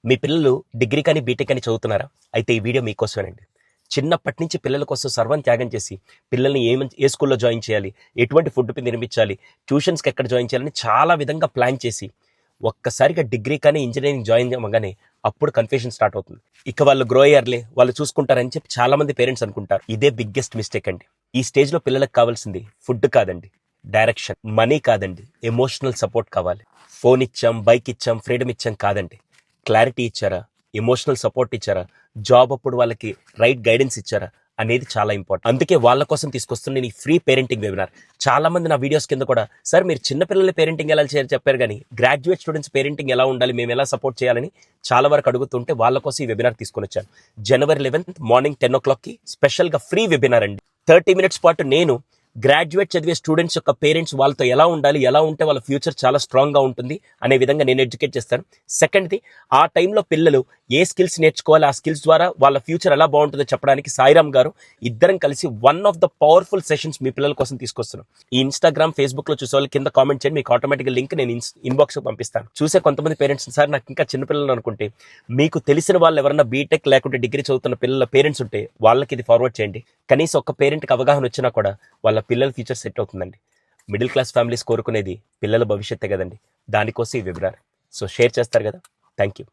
మీ పిల్లలు డిగ్రీ కానీ బీటెక్ అని చదువుతున్నారా? అయితే ఈ వీడియో మీకోసమేనండి. చిన్నప్పటి నుంచి పిల్లల కోసం సర్వం త్యాగం చేసి పిల్లల్ని ఏ స్కూల్లో జాయిన్ చేయాలి, ఎటువంటి ఫుడ్ నిర్మించాలి, ట్యూషన్స్కి ఎక్కడ జాయిన్ చేయాలని చాలా విధంగా ప్లాన్ చేసి ఒక్కసారిగా డిగ్రీ కానీ ఇంజనీరింగ్ జాయిన్ చేయగానే అప్పుడు కన్ఫ్యూషన్ స్టార్ట్ అవుతుంది. ఇక వాళ్ళు గ్రో అయ్యారులే, వాళ్ళు చూసుకుంటారని చెప్పి చాలా మంది పేరెంట్స్ అనుకుంటారు. ఇదే బిగ్గెస్ట్ మిస్టేక్ అండి. ఈ స్టేజ్లో పిల్లలకు కావాల్సింది ఫుడ్ కాదండి, డైరెక్షన్. మనీ కాదండి, ఎమోషనల్ సపోర్ట్ కావాలి. ఫోన్ ఇచ్చాం, బైక్ ఇచ్చాం, ఫ్రీడమ్ ఇచ్చాం కాదండి. క్లారిటీ ఇచ్చారా, ఎమోషనల్ సపోర్ట్ ఇచ్చారా, జాబ్ అప్పుడు వాళ్ళకి రైట్ గైడెన్స్ ఇచ్చారా అనేది చాలా ఇంపార్టెంట్. అందుకే వాళ్ళ కోసం తీసుకొస్తున్న నేను ఈ ఫ్రీ పేరెంటింగ్ వెబినార్. చాలా మంది నా వీడియోస్ కింద కూడా, సార్ మీరు చిన్నపిల్లల పేరెంటింగ్ ఎలా చేయాలి చెప్పారు, కానీ గ్రాడ్యుయేట్ స్టూడెంట్స్ పేరెంటింగ్ ఎలా ఉండాలి, మేము ఎలా సపోర్ట్ చేయాలని చాలా వరకు అడుగుతుంటే వాళ్ళ కోసం ఈ వెబినార్ తీసుకొని వచ్చాను. January 11th మార్నింగ్ 10 o'clockకి స్పెషల్గా ఫ్రీ వెబినార్ అండి. 30 minutes పాటు నేను గ్రాడ్యుయేట్ చదివే స్టూడెంట్స్ యొక్క పేరెంట్స్ వాళ్ళతో ఎలా ఉండాలి, ఎలా ఉంటే వాళ్ళ ఫ్యూచర్ చాలా స్ట్రాంగ్గా ఉంటుంది అనే విధంగా నేను ఎడ్యుకేట్ చేస్తాను. సెకండ్ది, ఆ టైంలో పిల్లలు ఏ స్కిల్స్ నేర్చుకోవాలి, ఆ స్కిల్స్ ద్వారా వాళ్ళ ఫ్యూచర్ ఎలా బాగుంటుందో చెప్పడానికి సాయిరామ్ గారు ఇద్దరం కలిసి one of the powerful sessions మీ పిల్లల కోసం తీసుకొస్తున్నాం. ఈ ఇన్స్టాగ్రామ్, ఫేస్బుక్లో చూసే వాళ్ళు కింద కామెంట్ చేయండి, మీకు ఆటోమేటిక్గా లింక్ నేను ఇన్బాక్స్ పంపిస్తాను. చూసే కొంతమంది పేరెంట్స్, సార్ నాకు ఇంకా చిన్నపిల్లలు అనుకుంటే, మీకు తెలిసిన వాళ్ళు ఎవరైనా బీటెక్ లేకుంటే డిగ్రీ చదువుతున్న పిల్లల పేరెంట్స్ ఉంటే వాళ్ళకి ఇది ఫార్వర్డ్ చేయండి. కనీసం ఒక్క పేరెంట్కి అవగాహన వచ్చినా కూడా వాళ్ళ పిల్లల ఫ్యూచర్ సెట్ అవుతుందండి. మిడిల్ క్లాస్ ఫ్యామిలీస్ కోరుకునేది పిల్లల భవిష్యత్తే కదండి. దానికోసం ఈ వెబినార్. సో షేర్ చేస్తారు కదా. Thank you.